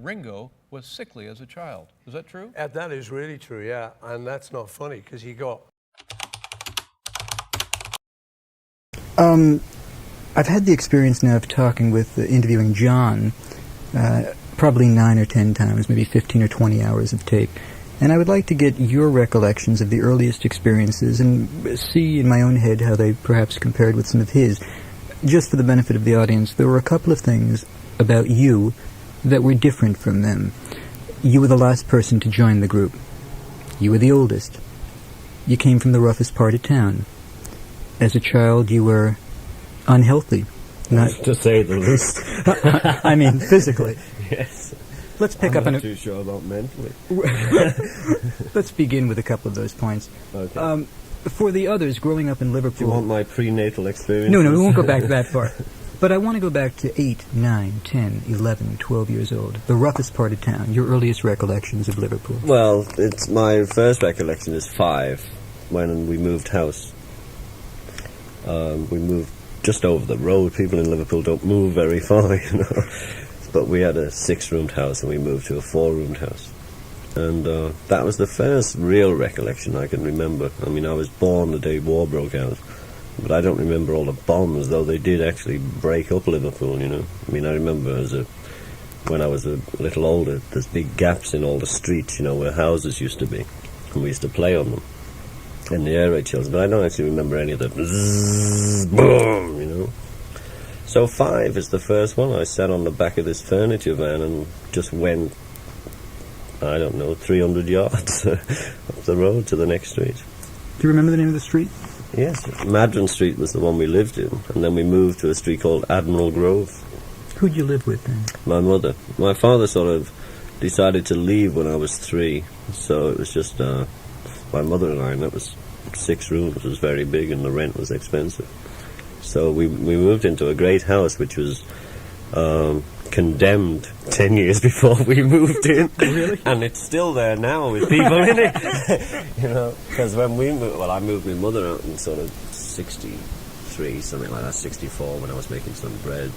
Ringo was sickly as a child. Is that true? That is really true, yeah. And that's not funny, because he got... I've had the experience now of talking with, interviewing John, probably 9 or 10 times, maybe 15 or 20 hours of tape. And I would like to get your recollections of the earliest experiences and see in my own head how they perhaps compared with some of his. Just for the benefit of the audience, there were a couple of things about you that were different from them. You were the last person to join the group. You were the oldest. You came from the roughest part of town. As a child, you were unhealthy. Not to say the least. I mean, physically. Yes. Let's pick up I'm on not too sure about mentally. Let's begin with a couple of those points. Okay. For the others, growing up in Liverpool... Do you want my prenatal experience? No, we won't go back that far. But I want to go back to 8, 9, 10, 11, 12 years old. The roughest part of town. Your earliest recollections of Liverpool. Well, it's my first recollection is 5, when we moved house. We moved just over the road. People in Liverpool don't move very far, you know. But we had a 6-roomed house and we moved to a 4-roomed house. And that was the first real recollection I can remember. I mean, I was born the day war broke out. But I don't remember all the bombs, though they did actually break up Liverpool, you know. I mean, I remember when I was a little older, there's big gaps in all the streets, you know, where houses used to be. And we used to play on them in the air raid shells. But I don't actually remember any of the bzzz, boom, you know. So 5 is the first one. I sat on the back of this furniture van and just went, I don't know, 300 yards up the road to the next street. Do you remember the name of the street? Yes, Madron Street was the one we lived in, and then we moved to a street called Admiral Grove. Who'd you live with then? My mother. My father sort of decided to leave when I was 3, so it was just my mother and I, and that was 6 rooms. It was very big, and the rent was expensive. So we moved into a great house, which was condemned 10 years before we moved in. Really? And it's still there now with people in it. You know, because when we moved, well, I moved my mother out in sort of 63, something like that, 64, when I was making some bread.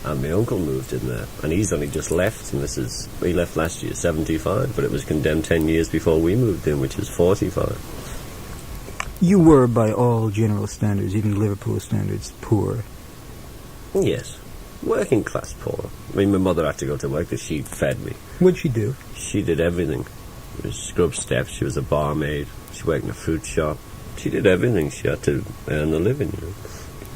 And my uncle moved in there, and he's only just left, and he left last year, 75, but it was condemned 10 years before we moved in, which is 45. You were, by all general standards, even Liverpool standards, poor. Yes. Working class poor. I mean, my mother had to go to work because she fed me. What'd she do? She did everything. She scrubbed steps, she was a barmaid, she worked in a fruit shop. She did everything. She had to earn a living, you know.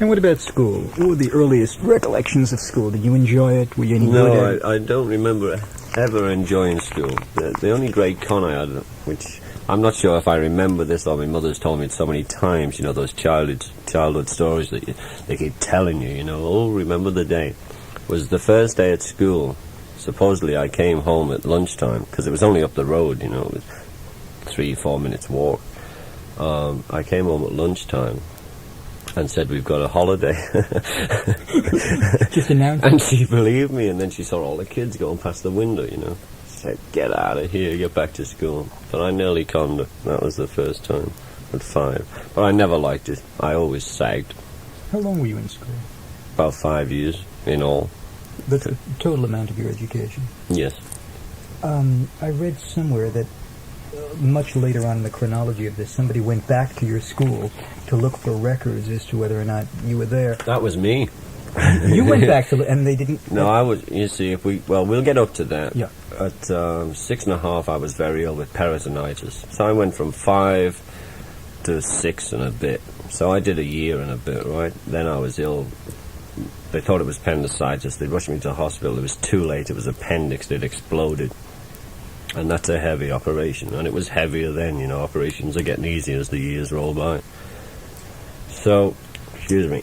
And what about school? What were the earliest recollections of school? Did you enjoy it? Were you any good at it? No, I don't remember ever enjoying school. The only great con I had, which I'm not sure if I remember this or my mother's told me it so many times, you know, those childhood stories that they keep telling you, you know, oh, remember the day, was the first day at school. Supposedly I came home at lunchtime, because it was only up the road, you know, it was 3-4 minutes walk. I came home at lunchtime and said, we've got a holiday. Just announced. And she believed me, and then she saw all the kids going past the window, you know. She said, get out of here, get back to school. But I nearly conned her. That was the first time, at 5. But I never liked it. I always sagged. How long were you in school? About 5 years in all. That's the total amount of your education? Yes. I read somewhere that much later on in the chronology of this, somebody went back to your school to look for records as to whether or not you were there. That was me. You went back to, and they didn't... No, I was, you see, we'll get up to that. Yeah. At 6.5, I was very ill with peritonitis. So I went from 5 to 6 and a bit. So I did a year and a bit, right? Then I was ill. They thought it was appendicitis. They rushed me to the hospital. It was too late. It was appendix that exploded. And that's a heavy operation. And it was heavier then, you know. Operations are getting easier as the years roll by. So, excuse me.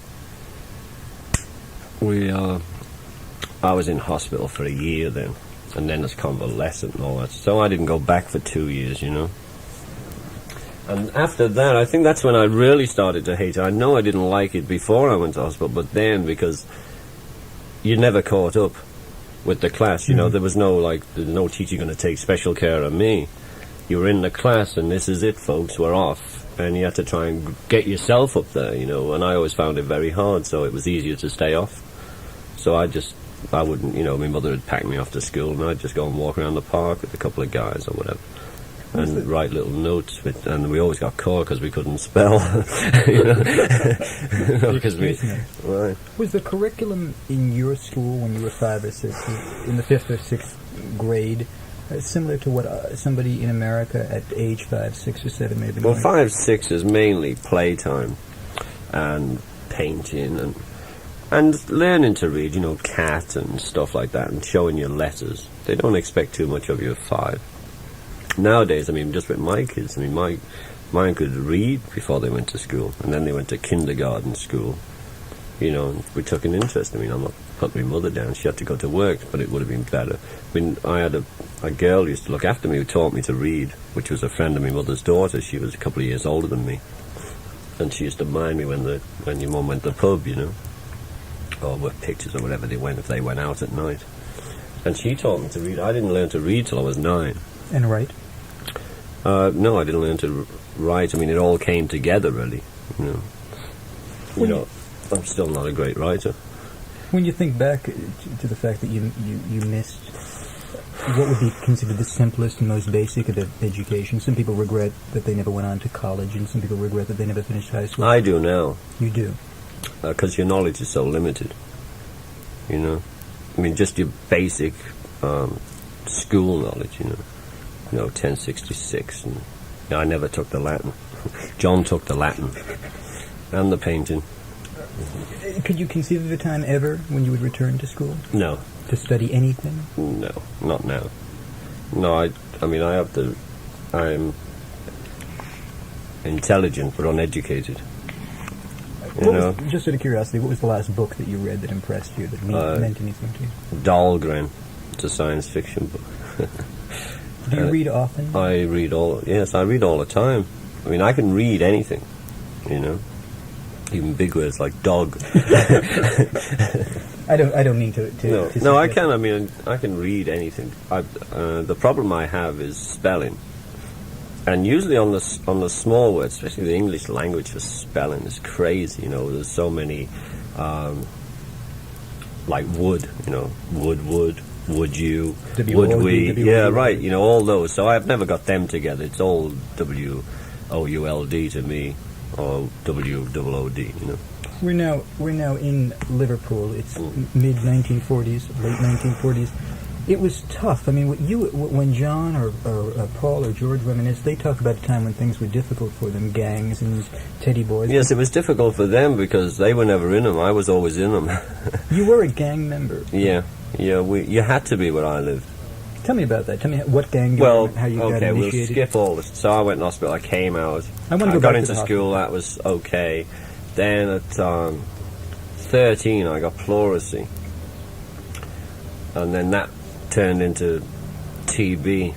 I was in hospital for a year then. And then it's convalescent and all that. So I didn't go back for 2 years, you know. And after that, I think that's when I really started to hate it. I know I didn't like it before I went to hospital, but then, because you never caught up with the class, you know, there was no teacher going to take special care of me. You were in the class, and this is it, folks, we're off. And you had to try and get yourself up there, you know, and I always found it very hard, so it was easier to stay off. So I just I wouldn't, my mother would pack me off to school, and I'd just go and walk around the park with a couple of guys or whatever, and write little notes. And we always got caught because we couldn't spell. Right. Was the curriculum in your school when you were 5 or 6, in the 5th or 6th grade, similar to what somebody in America at age 5, 6, or 7 may have been Well, like? 5, 6 is mainly playtime and painting and learning to read, cat and stuff like that, and showing your letters. They don't expect too much of you at 5. Nowadays, just with my kids, mine could read before they went to school, and then they went to kindergarten school. And we took an interest. I'm not putting my mother down. She had to go to work, but it would have been better. I had a girl who used to look after me who taught me to read, which was a friend of my mother's daughter. She was a couple of years older than me. And she used to mind me when your mum went to the pub, or with pictures or whatever if they went out at night. And she taught me to read. I didn't learn to read till I was 9. And write? No, I didn't learn to write. It all came together, really. I'm still not a great writer. When you think back to the fact that you missed what would be considered the simplest and most basic of education, some people regret that they never went on to college, and some people regret that they never finished high school. I do now. You do? Because your knowledge is so limited. Just your basic school knowledge, 1066. And I never took the Latin. John took the Latin and the painting. Could you conceive of a time ever when you would return to school? No. To study anything? No, not now. No, I'm intelligent but uneducated. Just out of curiosity, what was the last book that you read that impressed you, that meant anything to you? Dahlgren. It's a science fiction book. Do you read often? I read all the time. I can read anything, even big words like dog. I don't mean to No, I can. I can read anything. The problem I have is spelling, and usually on the small words, especially the English language for spelling, is crazy. There's so many, like would, would you, would we, yeah, right. All those. So I've never got them together. It's all WOULD to me, or WOOD. We're now in Liverpool. It's mid 1940s, late 1940s. It was tough. When John or Paul or George reminisce, they talk about a time when things were difficult for them, gangs and teddy boys. Yes, it was difficult for them because they were never in them. I was always in them. You were a gang member. Yeah. You had to be where I lived. Tell me about that. Tell me what gang you were, how you got initiated. We'll skip all this. So I went in hospital. I came out. I got into school. That was okay. Then at 13, I got pleurisy, and then that turned into TB.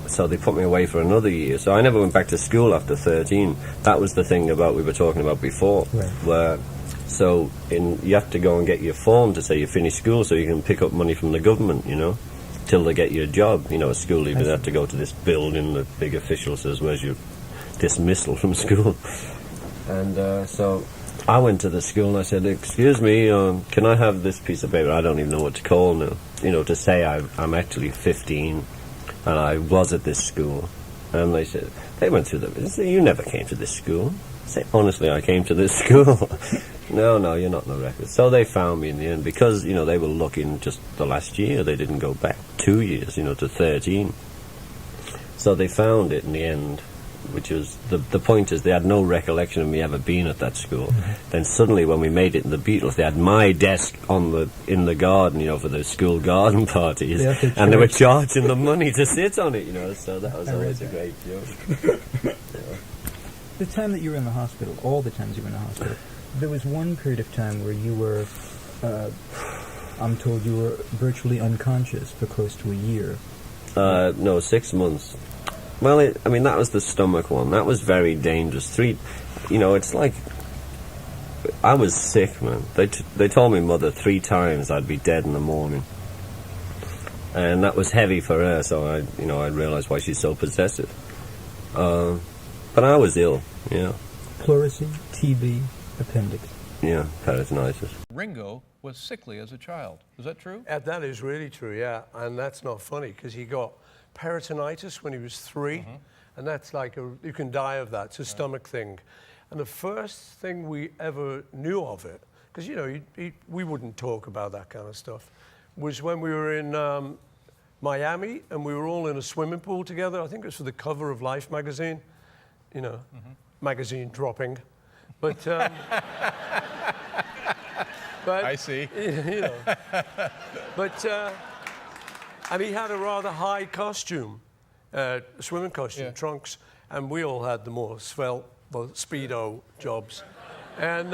So they put me away for another year. So I never went back to school after 13. That was the thing we were talking about before, right. You have to go and get your form to say you finished school, so you can pick up money from the government, till they get you a job. A school leaver have to go to this building. The big official says, "Where's your dismissal from school?" And so I went to the school and I said, "Excuse me, can I have this piece of paper?" I don't even know what to call now. To say I'm actually 15 and I was at this school. And they went through they said, "You never came to this school." I say, "Honestly, I came to this school." No, you're not in the record. So they found me in the end because, they were looking just the last year. They didn't go back 2 years, to 13. So they found it in the end, which was, the point is they had no recollection of me ever being at that school. Mm-hmm. Then suddenly when we made it in the Beatles, they had my desk in the garden, for the school garden parties, and they were charging the money to sit on it, so that was always a great joke. The time that you were in the hospital, all the times you were in the hospital, there was one period of time where you were, I'm told you were virtually unconscious for close to a year. No, 6 months. Well, that was the stomach one. That was very dangerous. It's like, I was sick, man. They told me mother 3 times I'd be dead in the morning. And that was heavy for her, so I realized why she's so possessive. But I was ill, Pleurisy, TB, appendix. Yeah, peritonitis. Ringo was sickly as a child. Is that true? That is really true, yeah. And that's not funny because he got peritonitis when he was 3. And that's like, you can die of that. It's a stomach thing. And the first thing we ever knew of it, because, you know, we wouldn't talk about that kind of stuff, was when we were in Miami and we were all in a swimming pool together. I think it was for the cover of Life magazine, you know, magazine dropping. But, but I see. You know, but, and he had a rather high costume, swimming costume, trunks, and we all had the more svelte, well, Speedo jobs. And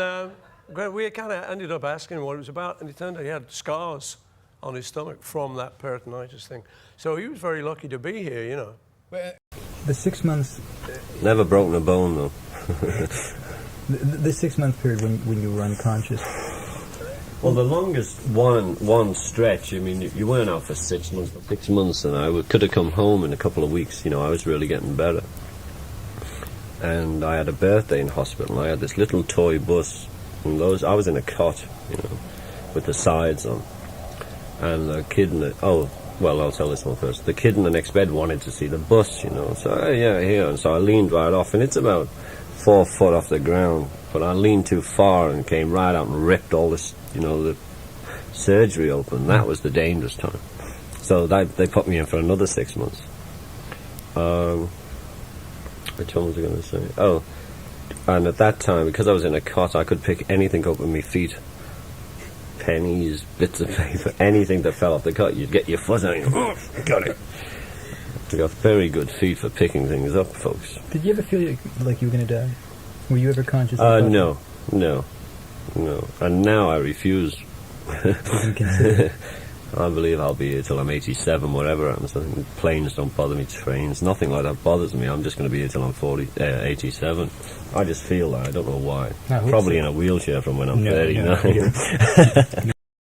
we kind of ended up asking him what it was about, and it turned out he had scars on his stomach from that peritonitis thing. So he was very lucky to be here, you know. The 6 months... Never broken a bone, though. the 6 month period when you were unconscious. Well, the longest one stretch, I mean, you weren't out for 6 months. 6 months, and I could have come home in a couple of weeks. You know, I was really getting better. And I had a birthday in hospital. I had this little toy bus, and I was in a cot, you know, with the sides on. And the kid in the... Oh, well, I'll tell this one first. The kid in the next bed wanted to see the bus, you know. So, yeah, here. And so I leaned right off, and it's about 4 foot off the ground. But I leaned too far and came right out and ripped all this, you know, the surgery open. That was the dangerous time. So they put me in for another 6 months. Which one was I going to say? Oh, and at that time, because I was in a cot, I could pick anything up with my feet. Pennies, bits of paper, anything that fell off the cot. You'd get your foot on it. Got it. I got very good feet for picking things up, folks. Did you ever feel like you were going to die? Were you ever conscious? No. And now I refuse. I believe I'll be here till I'm 87, whatever happens. I think planes don't bother me, trains, nothing like that bothers me. I'm just going to be here till I'm 87. I just feel that. I don't know why. Probably in a wheelchair from when I'm 39. No.